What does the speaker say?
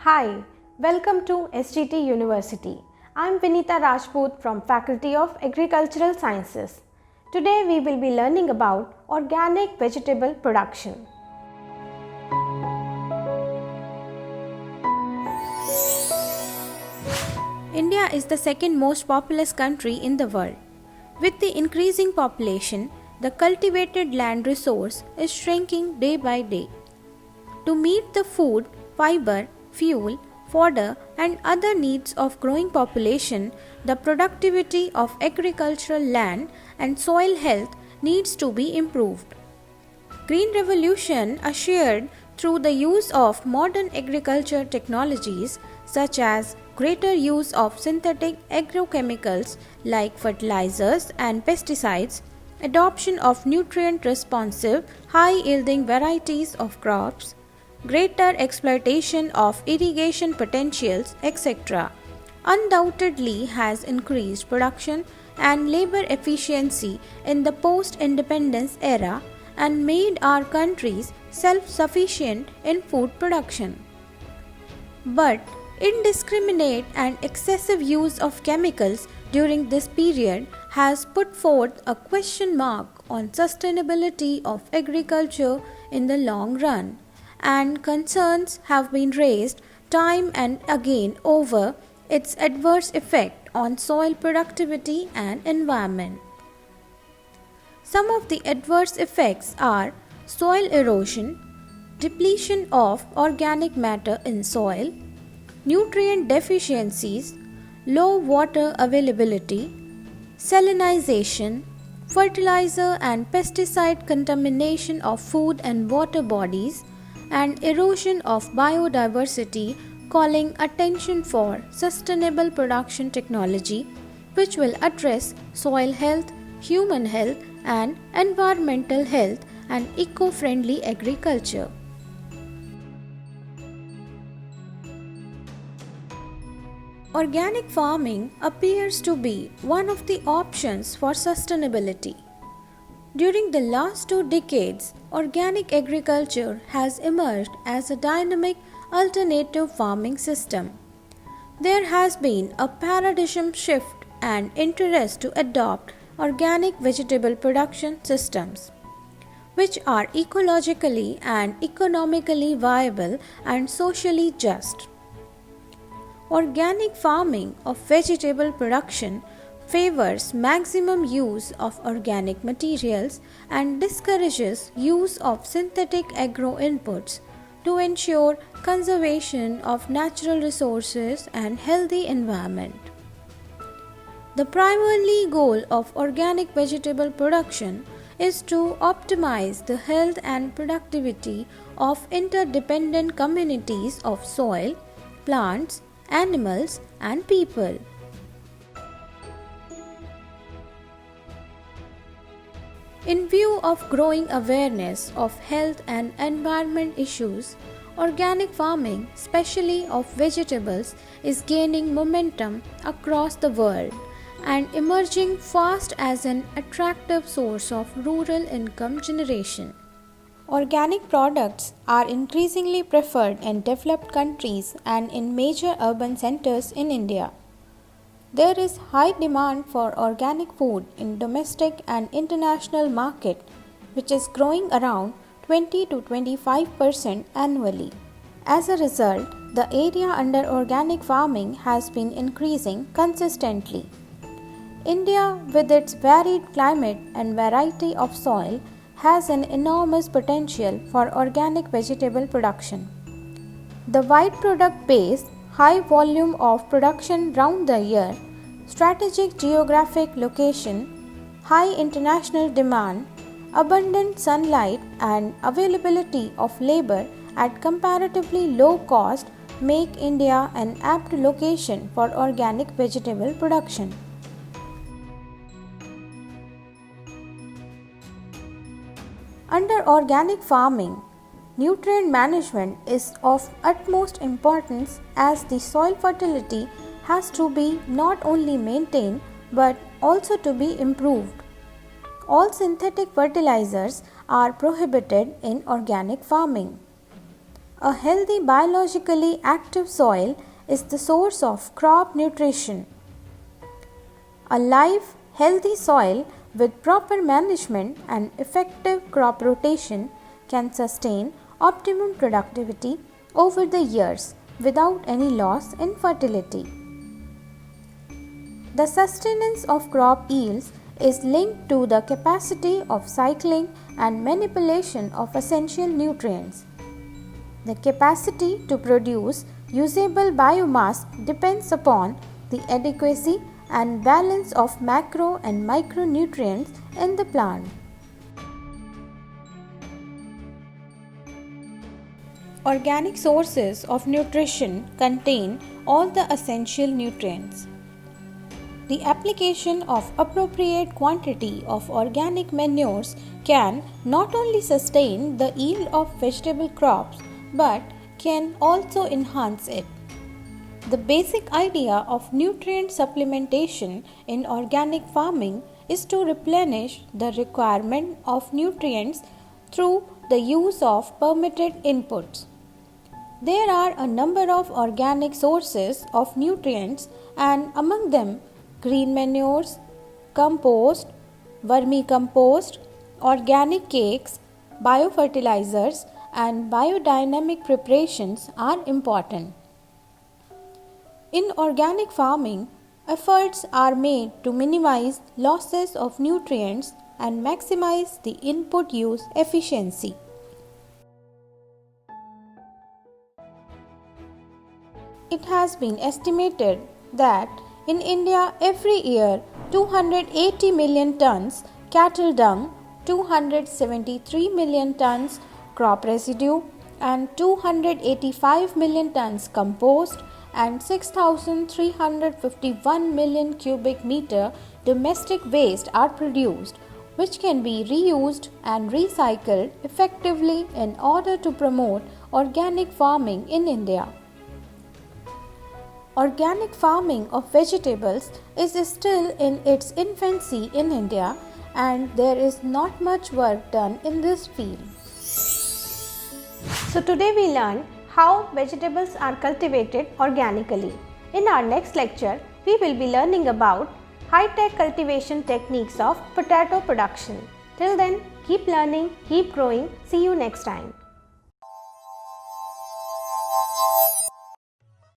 Hi, welcome to SGT University. I am Vinita Rajput from Faculty of Agricultural Sciences. Today we will be learning about organic vegetable production. India is the second most populous country in the world. With the increasing population, the cultivated land resource is shrinking day by day. To meet the food, fiber, fuel, fodder and other needs of growing population, the productivity of agricultural land and soil health needs to be improved. Green revolution assured through the use of modern agriculture technologies such as greater use of synthetic agrochemicals like fertilizers and pesticides, adoption of nutrient responsive high yielding varieties of crops, greater exploitation of irrigation potentials, etc., undoubtedly has increased production and labor efficiency in the post-independence era and made our countries self-sufficient in food production. But indiscriminate and excessive use of chemicals during this period has put forth a question mark on sustainability of agriculture in the long run, and concerns have been raised time and again over its adverse effect on soil productivity and environment. Some of the adverse effects are soil erosion, depletion of organic matter in soil, nutrient deficiencies, low water availability, salinization, fertilizer and pesticide contamination of food and water bodies, and erosion of biodiversity, calling attention for sustainable production technology which will address soil health, human health and environmental health and eco-friendly agriculture. Organic farming appears to be one of the options for sustainability. During the last 2 decades, organic agriculture has emerged as a dynamic alternative farming system. There has been a paradigm shift and interest to adopt organic vegetable production systems, which are ecologically and economically viable and socially just. Organic farming of vegetable production favors maximum use of organic materials and discourages use of synthetic agro inputs to ensure conservation of natural resources and healthy environment. The primary goal of organic vegetable production is to optimize the health and productivity of interdependent communities of soil, plants, animals and people. In view of growing awareness of health and environment issues, organic farming, especially of vegetables, is gaining momentum across the world and emerging fast as an attractive source of rural income generation. Organic products are increasingly preferred in developed countries and in major urban centers in India. There is high demand for organic food in domestic and international market, which is growing around 20 to 25% annually. As a result, the area under organic farming has been increasing consistently. India, with its varied climate and variety of soil, has an enormous potential for organic vegetable production. The wide product base, high volume of production round the year, strategic geographic location, high international demand, abundant sunlight and availability of labor at comparatively low cost make India an apt location for organic vegetable production. Under organic farming, nutrient management is of utmost importance as the soil fertility has to be not only maintained but also to be improved. All synthetic fertilizers are prohibited in organic farming. A healthy biologically active soil is the source of crop nutrition. A live, healthy soil with proper management and effective crop rotation can sustain optimum productivity over the years without any loss in fertility. The sustenance of crop yields is linked to the capacity of cycling and manipulation of essential nutrients. The capacity to produce usable biomass depends upon the adequacy and balance of macro and micronutrients in the plant. Organic sources of nutrition contain all the essential nutrients. The application of appropriate quantity of organic manures can not only sustain the yield of vegetable crops but can also enhance it. The basic idea of nutrient supplementation in organic farming is to replenish the requirement of nutrients through the use of permitted inputs. There are a number of organic sources of nutrients, and among them green manures, compost, vermicompost, organic cakes, biofertilizers and biodynamic preparations are important. In organic farming, efforts are made to minimize losses of nutrients and maximize the input use efficiency. It has been estimated that in India every year 280 million tons cattle dung, 273 million tons crop residue and 285 million tons compost and 6,351 million cubic meter domestic waste are produced, which can be reused and recycled effectively in order to promote organic farming in India. Organic farming of vegetables is still in its infancy in India, and there is not much work done in this field. So today we learned how vegetables are cultivated organically. In our next lecture, we will be learning about high-tech cultivation techniques of potato production. Till then, keep learning, keep growing. See you next time.